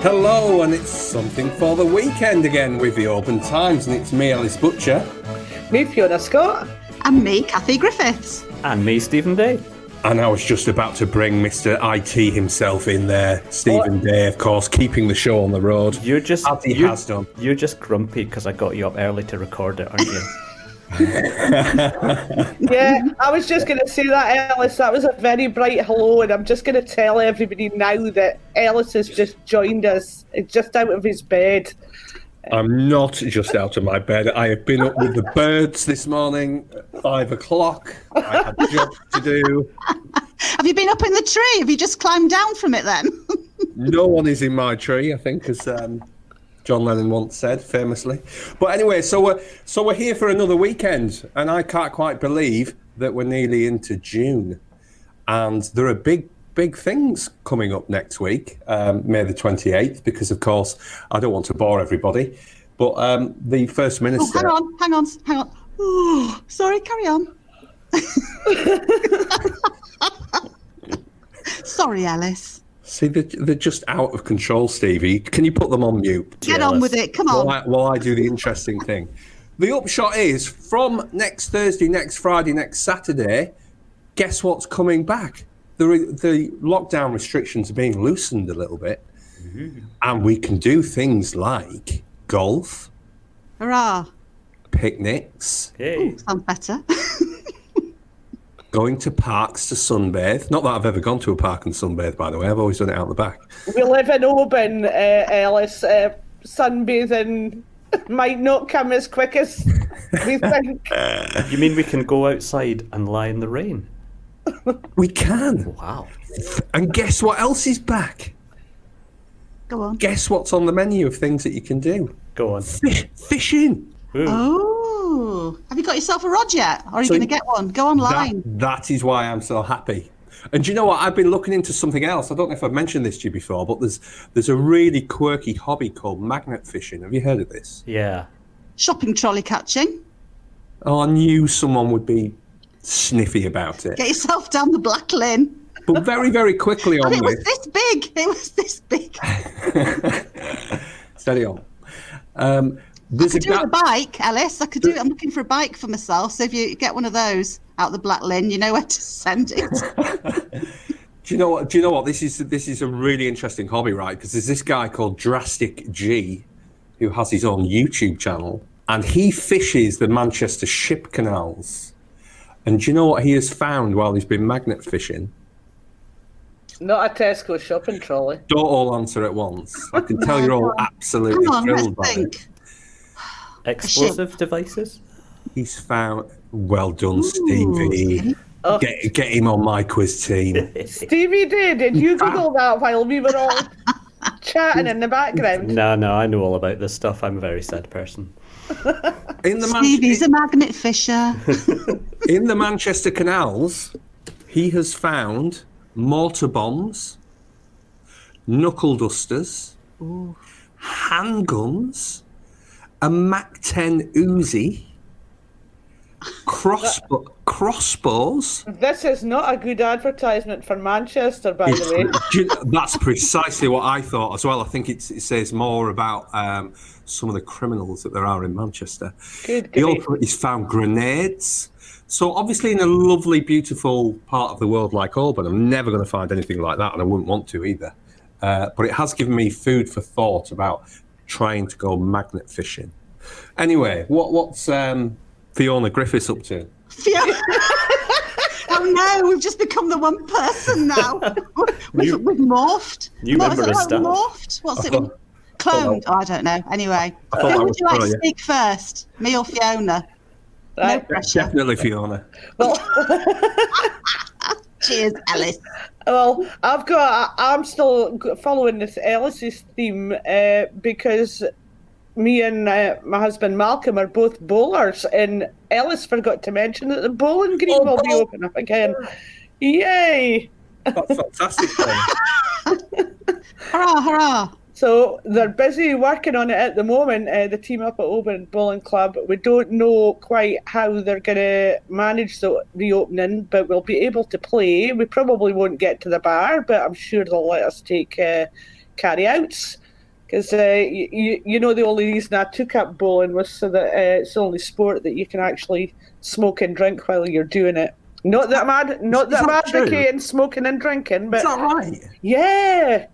Hello, and it's something for the weekend again with the Open Times, and it's me, Ellis Butcher. Me, Fiona Scott. And me, Kathie Griffiths. And me, Stephen Day. And I was just about to bring Mr. IT himself in there, Stephen Day, of course, keeping the show on the road. You're just as he has done. You're just grumpy because I got you up early to record it, aren't you? Yeah, I was just going to say that, Ellis. That was a very bright hello, and I'm just going to tell everybody now that Ellis has just joined us, just out of his bed. I'm not just out of my bed. I have been up with the birds this morning at 5 o'clock. I had a job to do. Have you been up in the tree? Have you just climbed down from it then? No one is in my tree, I think, as John Lennon once said, famously. But anyway, so we're here for another weekend, and I can't quite believe that we're nearly into June. And there are big things coming up next week, May the 28th, because, of course, I don't want to bore everybody. But the First Minister... Oh, hang on. Oh, sorry, carry on. Sorry, Ellis. See, they're just out of control, Stevie. Can you put them on mute? Get on with it, come on. While I do the interesting thing. The upshot is, from next Thursday, next Friday, next Saturday, guess what's coming back? The lockdown restrictions are being loosened a little bit. Mm-hmm. And we can do things like golf. Hurrah. Picnics. Hey. Ooh, sounds better. Going to parks to sunbathe. Not that I've ever gone to a park and sunbathe, by the way. I've always done it out the back. We live in Oban, Ellis. Sunbathing might not come as quick as we think. You mean we can go outside and lie in the rain? We can. Wow. And guess what else is back? Go on. Guess what's on the menu of things that you can do? Go on. Fishing. Ooh. Oh, have you got yourself a rod yet? Or are you going to get one? Go online. That is why I'm so happy. And do you know what? I've been looking into something else. I don't know if I've mentioned this to you before, but there's a really quirky hobby called magnet fishing. Have you heard of this? Yeah. Shopping trolley catching. Oh, I knew someone would be sniffy about it. Get yourself down the Black Lynn. But very, very quickly on And this. It was this big. Steady on. I could do a bike, Ellis. I could do it. I'm looking for a bike for myself. So if you get one of those out the Black Lynn, you know where to send it. Do you know what? This is a really interesting hobby, right? Because there's this guy called Drastic G who has his own YouTube channel, and he fishes the Manchester ship canals. And do you know what he has found while he's been magnet fishing? Not a Tesco shopping trolley. Don't all answer at once. I can tell you're all absolutely thrilled by it. Explosive devices? He's found... Well done, Stevie. Oh. Get him on my quiz team. Stevie did you Google that while we were all chatting in the background? No, I know all about this stuff. I'm a very sad person. Stevie's a magnet fisher. In the Manchester canals, he has found mortar bombs, knuckle dusters, handguns, a Mac-10 Uzi, crossbows. This is not a good advertisement for Manchester, by the way. That's precisely what I thought as well. I think it says more about some of the criminals that there are in Manchester. He's found grenades. So obviously in a lovely, beautiful part of the world like Auburn, I'm never going to find anything like that, and I wouldn't want to either. But it has given me food for thought about trying to go magnet fishing. Anyway, what's Fiona Griffiths up to? Fiona. Oh no, we've just become the one person now. We've morphed. New member of staff. Morphed? What's it? Cloned? Oh, I don't know. Anyway, who would you like to speak first? Me or Fiona? No pressure. Definitely Fiona. Well, cheers, Ellis. Well, I'm still following this Ellis's theme because me and my husband Malcolm are both bowlers, and Ellis forgot to mention that the bowling green will be open up again. Yay! That's fantastic. Hurrah, hurrah! So they're busy working on it at the moment, the team up at Auburn Bowling Club. We don't know quite how they're going to manage the reopening, but we'll be able to play. We probably won't get to the bar, but I'm sure they'll let us take carry-outs. Because you know the only reason I took up bowling was so that it's the only sport that you can actually smoke and drink while you're doing it. Not that I'm advocating smoking and drinking, but is that right? Yeah.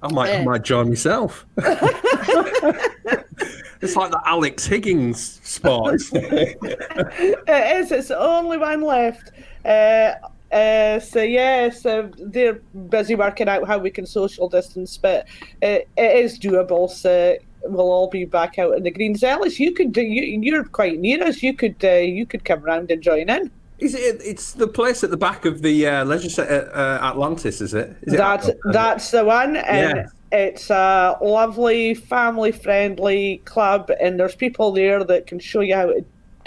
I might join myself. It's like the Alex Higgins sport. It is. It's the only one left. So they're busy working out how we can social distance, but it is doable. So we'll all be back out in the greens. Ellis, you're quite near us. You could come round and join in. It's the place at the back of the leisure centre, Atlantis, is it? That's the one, and it's a lovely family-friendly club, and there's people there that can show you how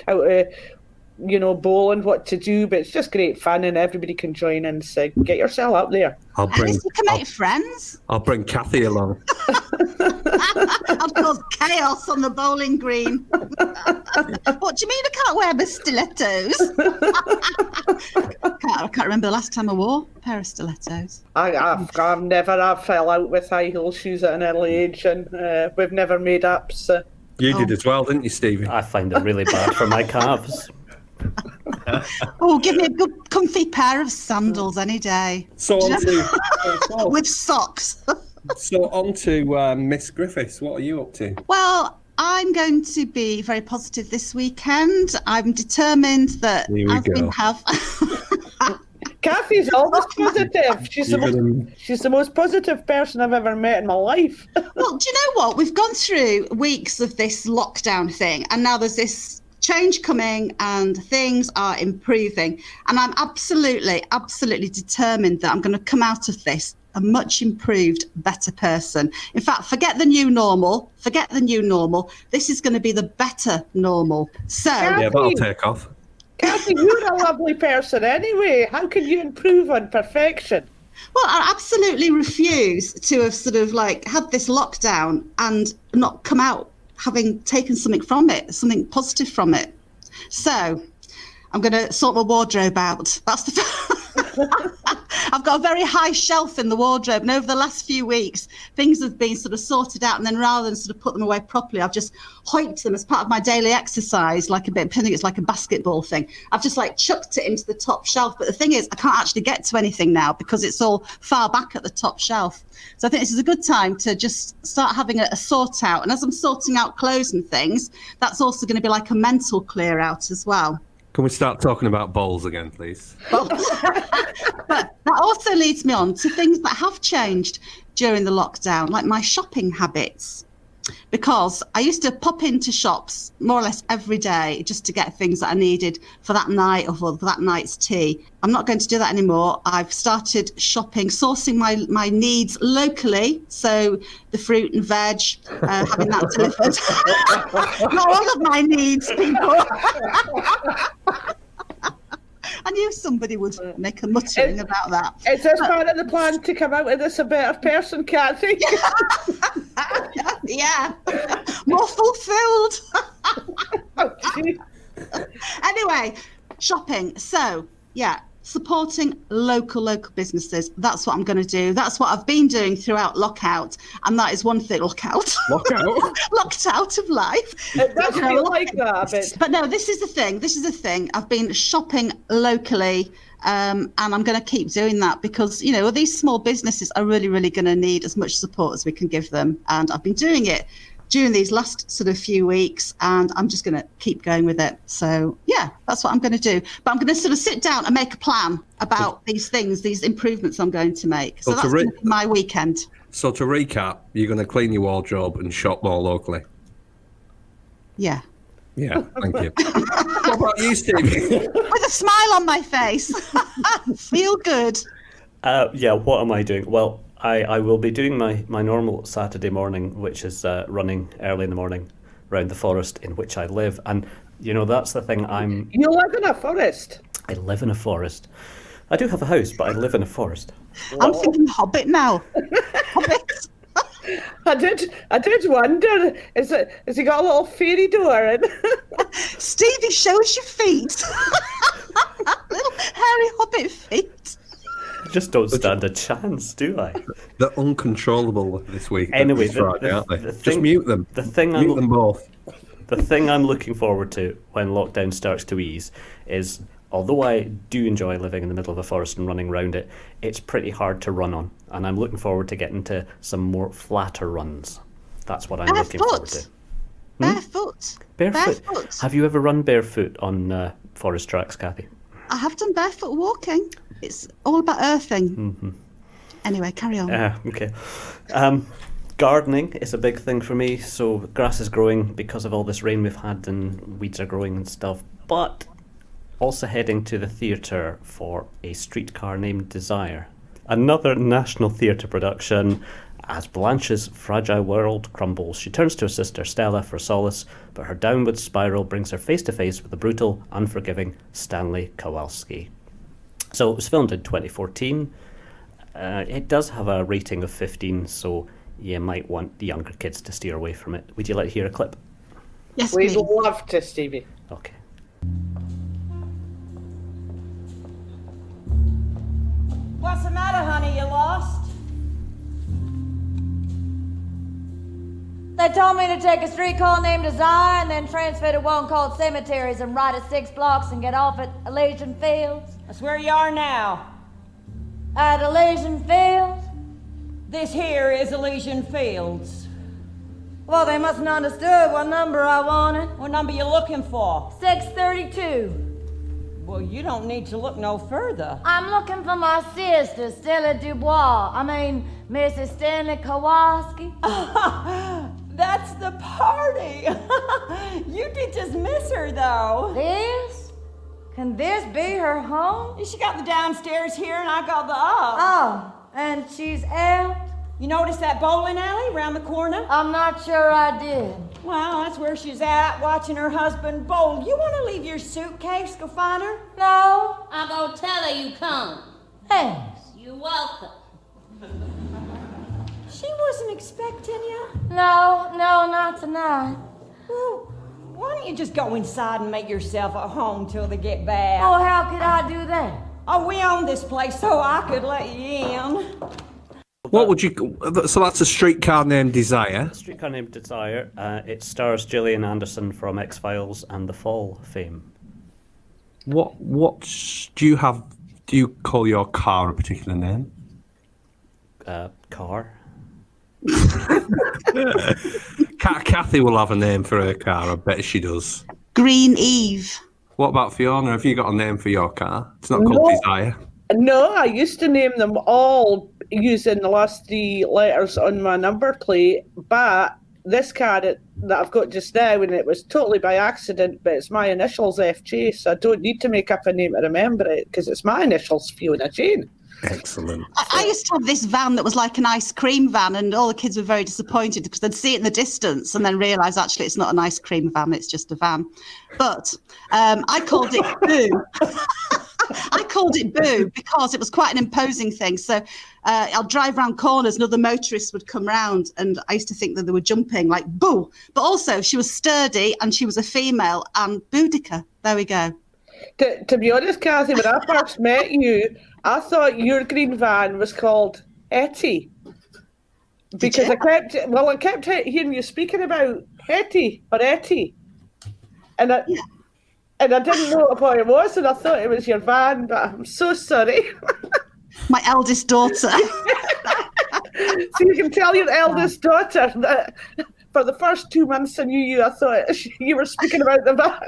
to bowl and what to do. But it's just great fun, and everybody can join in. So get yourself up there. You can make friends. I'll bring Kathie along. I'll cause chaos on the bowling green. What do you mean I can't wear my stilettos? I can't remember the last time I wore a pair of stilettos. I've never fell out with high heel shoes at an early age, and we've never made up. So you did as well, didn't you, Stevie? I find it really bad for my calves. Give me a good comfy pair of sandals any day. So with socks. So on to Miss Griffiths. What are you up to? Well, I'm going to be very positive this weekend. I'm determined that Kathie's always positive. She's the most positive person I've ever met in my life. Well, do you know what? We've gone through weeks of this lockdown thing, and now there's this change coming and things are improving. And I'm absolutely determined that I'm going to come out of this a much improved, better person. In fact, forget the new normal. This is going to be the better normal. So yeah, that'll take off. Kathie, you're a lovely person anyway. How can you improve on perfection? Well, I absolutely refuse to have sort of had this lockdown and not come out having taken something from it, something positive from it. So I'm going to sort my wardrobe out. That's the I've got a very high shelf in the wardrobe, and over the last few weeks, things have been sort of sorted out, and then rather than sort of put them away properly, I've just hoiked them as part of my daily exercise, I think it's like a basketball thing. I've just chucked it into the top shelf. But the thing is, I can't actually get to anything now because it's all far back at the top shelf. So I think this is a good time to just start having a sort out. And as I'm sorting out clothes and things, that's also going to be like a mental clear out as well. Can we start talking about bowls again, please? But that also leads me on to things that have changed during the lockdown, like my shopping habits. Because I used to pop into shops more or less every day just to get things that I needed for that night or for that night's tea. I'm not going to do that anymore. I've started shopping, sourcing my needs locally. So the fruit and veg, having that delivered. Not all of my needs, people. I knew somebody would make a muttering about that. Is this part of the plan to come out of this a better person, Kathie? Yeah. More fulfilled. Anyway, shopping. So, yeah, supporting local businesses. That's what I'm going to do. That's what I've been doing throughout lockout. And that is one thing. Lockout? Locked out of life. It does feel like that a bit. But no, this is the thing. I've been shopping locally. And I'm going to keep doing that because, these small businesses are really, really going to need as much support as we can give them. And I've been doing it during these last sort of few weeks, and I'm just going to keep going with it. So, yeah, that's what I'm going to do. But I'm going to sort of sit down and make a plan about these things, these improvements I'm going to make. So that's going to be my weekend. So to recap, you're going to clean your wardrobe and shop more locally? Yeah. Yeah, thank you. What about you, Steve? With a smile on my face. Feel good. Yeah, what am I doing? Well, I will be doing my normal Saturday morning, which is running early in the morning around the forest in which I live. And, that's the thing You live in a forest? I live in a forest. I do have a house, but I live in a forest. I'm thinking Hobbit now. Hobbit. I did wonder, has he got a little fairy door in? Stevie, show us your feet. Little hairy hobbit feet. just don't stand a chance, do I? They're uncontrollable this week. Anyway, Friday, aren't they? Just mute them. Mute them both. The thing I'm looking forward to when lockdown starts to ease is, although I do enjoy living in the middle of a forest and running around it, it's pretty hard to run on. And I'm looking forward to getting to some more flatter runs. That's what I'm looking forward to. Barefoot. Barefoot. Have you ever run barefoot on forest tracks, Kathie? I have done barefoot walking. It's all about earthing. Mm-hmm. Anyway, carry on. Okay. Gardening is a big thing for me. So grass is growing because of all this rain we've had, and weeds are growing and stuff. But also heading to the theatre for A Streetcar Named Desire. Another National Theatre production. As Blanche's fragile world crumbles, she turns to her sister Stella for solace, but her downward spiral brings her face to face with the brutal, unforgiving Stanley Kowalski. So it was filmed in 2014. It does have a rating of 15, so you might want the younger kids to steer away from it. Would you like to hear a clip? Yes, we'd please. love to, Stevie. Okay. What's the matter, honey? You lost? They told me to take a streetcar named Desire and then transfer to one called Cemeteries and ride it 6 blocks and get off at Elysian Fields. That's where you are now. At Elysian Fields? This here is Elysian Fields. Well, they mustn't understood what number I wanted. What number you looking for? 632. Well, you don't need to look no further. I'm looking for my sister, Stella Dubois. Mrs. Stanley Kowalski. That's the party. You did just miss her, though. This? Can this be her home? She got the downstairs here and I got the up. Oh, and she's out? You notice that bowling alley around the corner? I'm not sure I did. Well, that's where she's at, watching her husband bowl. You want to leave your suitcase, go find her? No. I'll go tell her you come. Thanks. You're welcome. She wasn't expecting you. No, not tonight. Well, why don't you just go inside and make yourself at home till they get back? Oh, how could I do that? Oh, we own this place, so I could let you in. What would you... So that's A Streetcar Named Desire. A Streetcar Named Desire. It stars Gillian Anderson from X-Files and The Fall fame. What do you have... Do you call your car a particular name? Car. Kathie will have a name for her car. I bet she does. Green Eve. What about Fiona? Have you got a name for your car? It's not called Desire. No, I used to name them all using the last 3 letters on my number plate, but this car that I've got just now, and it was totally by accident, but it's my initials FJ, so I don't need to make up a name to remember it, because it's my initials, Fiona Jane. Excellent. I used to have this van that was like an ice cream van, and all the kids were very disappointed because they'd see it in the distance and then realise actually it's not an ice cream van, it's just a van. But I called it Boo. I called it Boo because it was quite an imposing thing. So I'll drive around corners and other motorists would come round, and I used to think that they were jumping like Boo. But also she was sturdy and she was a female, and Boudica. There we go. To be honest, Kathie, when I first met you, I thought your green van was called Hetty. Because I kept hearing you speaking about Hetty or Etty. And I didn't know what it was, and I thought it was your van, but I'm so sorry. My eldest daughter. So you can tell your eldest daughter that for the first 2 months I knew you, I thought you were speaking about the van.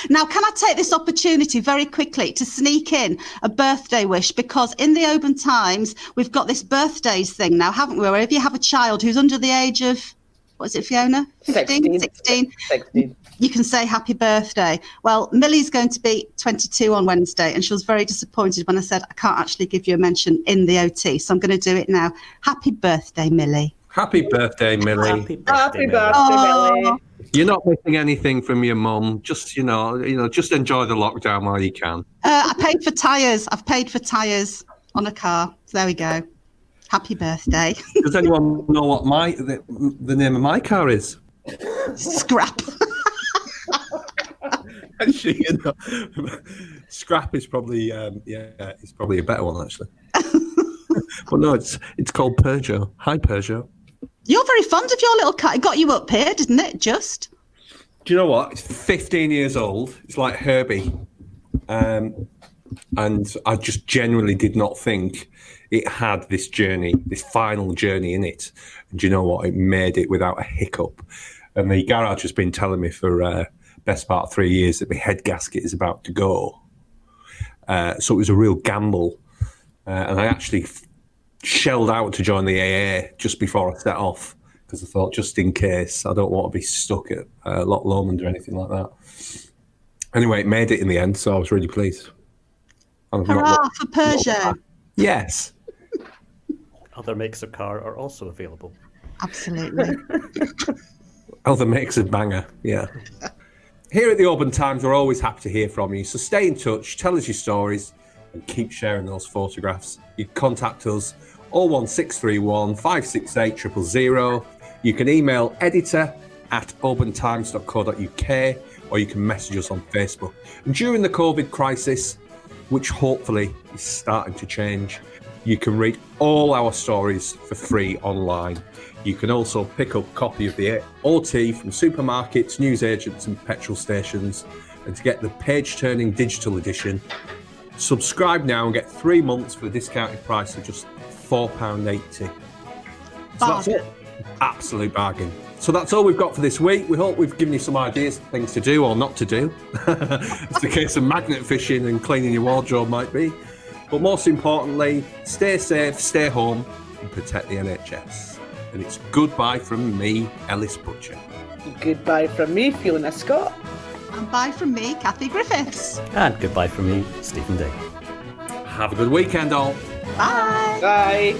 Now, can I take this opportunity very quickly to sneak in a birthday wish? Because in the Oban Times, we've got this birthdays thing now, haven't we? Where if you have a child who's under the age of, what is it, Fiona? 15? 16. You can say happy birthday. Well, Millie's going to be 22 on Wednesday, and she was very disappointed when I said I can't actually give you a mention in the OT. So I'm going to do it now. Happy birthday, Millie. Happy birthday, Millie. Happy birthday, Oh. Millie. You're not missing anything from your mum. Just, you know, just enjoy the lockdown while you can. I paid for tyres. I've paid for tyres on a car. So there we go. Happy birthday. Does anyone know what the name of my car is? Scrap. Actually, you know, Scrap is probably it's probably a better one actually. Well, no, it's called Peugeot. Hi, Peugeot. You're very fond of your little cat. It got you up here, didn't it? Just. Do you know what? It's 15 years old. It's like Herbie. And I just genuinely did not think it had this journey, this final journey in it. And do you know what? It made it without a hiccup. And the garage has been telling me for best part of 3 years that my head gasket is about to go. So it was a real gamble. And I actually shelled out to join the AA just before I set off because I thought, just in case, I don't want to be stuck at Loch Lomond or anything like that. Anyway, it made it in the end, so I was really pleased. Hurrah for Peugeot. Yes. Other makes of car are also available. Absolutely. Other makes of banger, yeah. Here at the Auburn Times, we're always happy to hear from you, so stay in touch, tell us your stories, and keep sharing those photographs. You can contact us 01631 568 000. You can email editor@auburntimes.co.uk, or you can message us on Facebook. And during the COVID crisis, which hopefully is starting to change, you can read all our stories for free online. You can also pick up a copy of the OT from supermarkets, newsagents and petrol stations. And to get the page-turning digital edition, subscribe now and get 3 months for a discounted price of just £4.80. So that's it. Absolute bargain. So that's all we've got for this week. We hope we've given you some ideas of things to do or not to do. It's the case of magnet fishing and cleaning your wardrobe might be. But most importantly, stay safe, stay home, and protect the NHS. And it's goodbye from me, Ellis Butcher. Goodbye from me, Fiona Scott. And bye from me, Kathie Griffiths. And goodbye from me, Stephen Day. Have a good weekend, all. Bye. Bye.